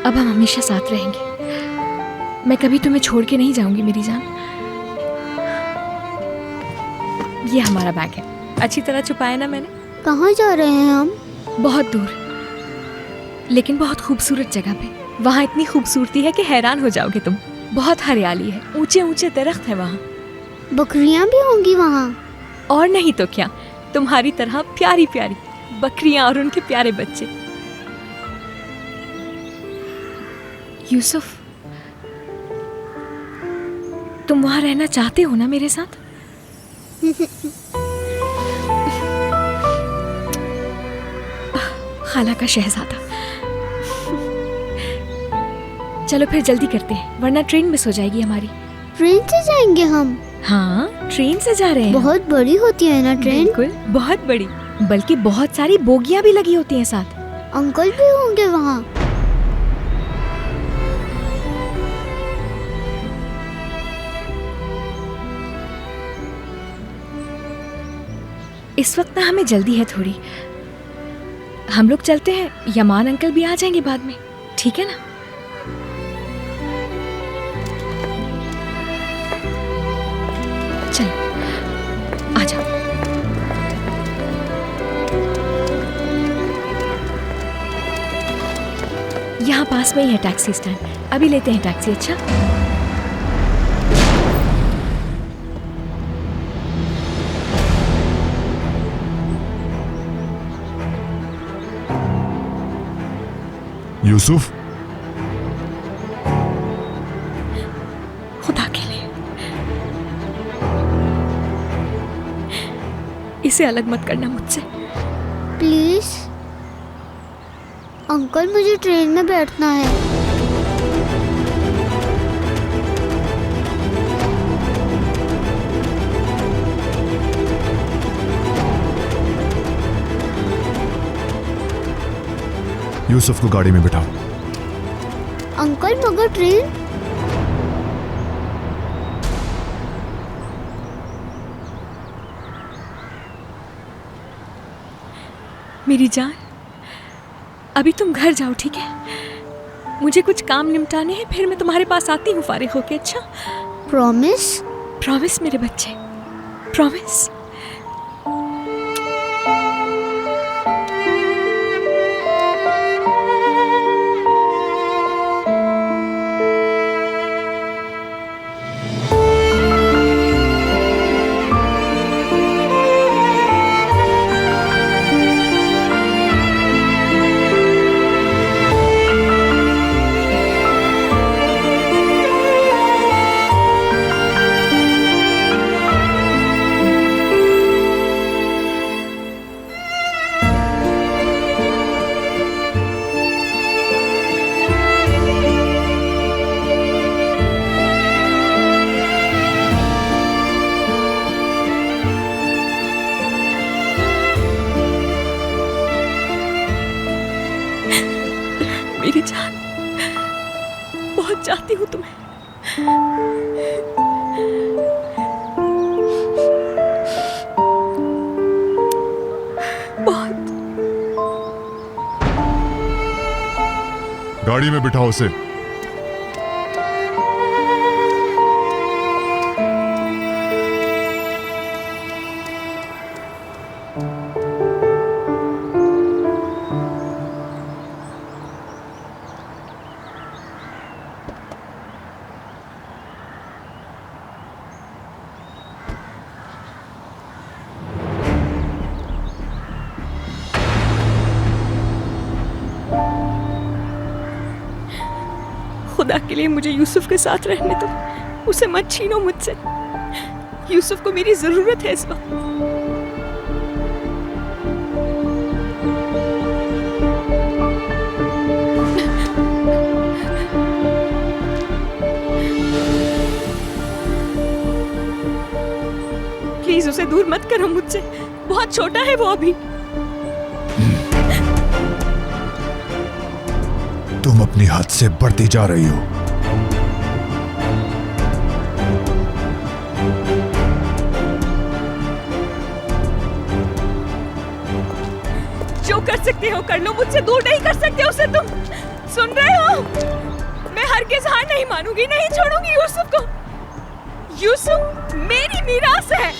अब हम हमेशा साथ रहेंगे। मैं कभी तुम्हें छोड़ के नहीं जाऊंगी मेरी जान। ये हमारा बैग है, अच्छी तरह छुपाया ना मैंने। कहाँ जा रहे हैं हम? बहुत दूर, लेकिन बहुत खूबसूरत जगह पे। वहाँ इतनी खूबसूरती है कि हैरान हो जाओगे तुम। बहुत हरियाली है, ऊंचे ऊंचे दरख्त है वहाँ। बकरियाँ भी होंगी वहाँ? और नहीं तो क्या, तुम्हारी तरह प्यारी प्यारी बकरियां और उनके प्यारे बच्चे। यूसुफ, तुम वहां रहना चाहते हो ना मेरे साथ? खाला का शहजादा। चलो फिर जल्दी करते हैं, वरना ट्रेन मिस हो जाएगी हमारी। ट्रेन से जाएंगे हम? हाँ, ट्रेन से जा रहे हैं। बहुत बड़ी होती है ना ट्रेन? बिल्कुल, बहुत बड़ी, बल्कि बहुत सारी बोगियां भी लगी होती हैं साथ। अंकल भी होंगे वहाँ? इस वक्त ना हमें जल्दी है थोड़ी, हम लोग चलते हैं। यमान अंकल भी आ जाएंगे बाद में, ठीक है ना? चलो आ जाओ। यहाँ पास में ही है टैक्सी स्टैंड, अभी लेते हैं टैक्सी। अच्छा, यूसुफ, खुदा के लिए इसे अलग मत करना मुझसे। प्लीज अंकल, मुझे ट्रेन में बैठना है। यूसुफ को गाड़ी में बिठाओ। अंकल मगर ट्रेन? मेरी जान, अभी तुम घर जाओ, ठीक है? मुझे कुछ काम निपटाने हैं, फिर मैं तुम्हारे पास आती हूँ फारिग होके। अच्छा? प्रॉमिस? प्रॉमिस मेरे बच्चे, प्रॉमिस। मेरी जान, बहुत चाहती हूँ तुम्हें। बहुत। गाड़ी में बिठाओ उसे। खुदा के लिए मुझे यूसुफ के साथ रहने दो, उसे मत छीनो मुझसे। यूसुफ को मेरी जरूरत है इस वक्त। प्लीज उसे दूर मत करो मुझसे, बहुत छोटा है वो अभी। तुम अपनी हद से बढ़ती जा रही हो। जो कर सकते हो कर लो, मुझसे दूर नहीं कर सकते उसे तुम। सुन रहे हो? मैं हरगिज़ हार नहीं मानूंगी, नहीं छोड़ूंगी यूसुफ को। यूसुफ मेरी मीरास है।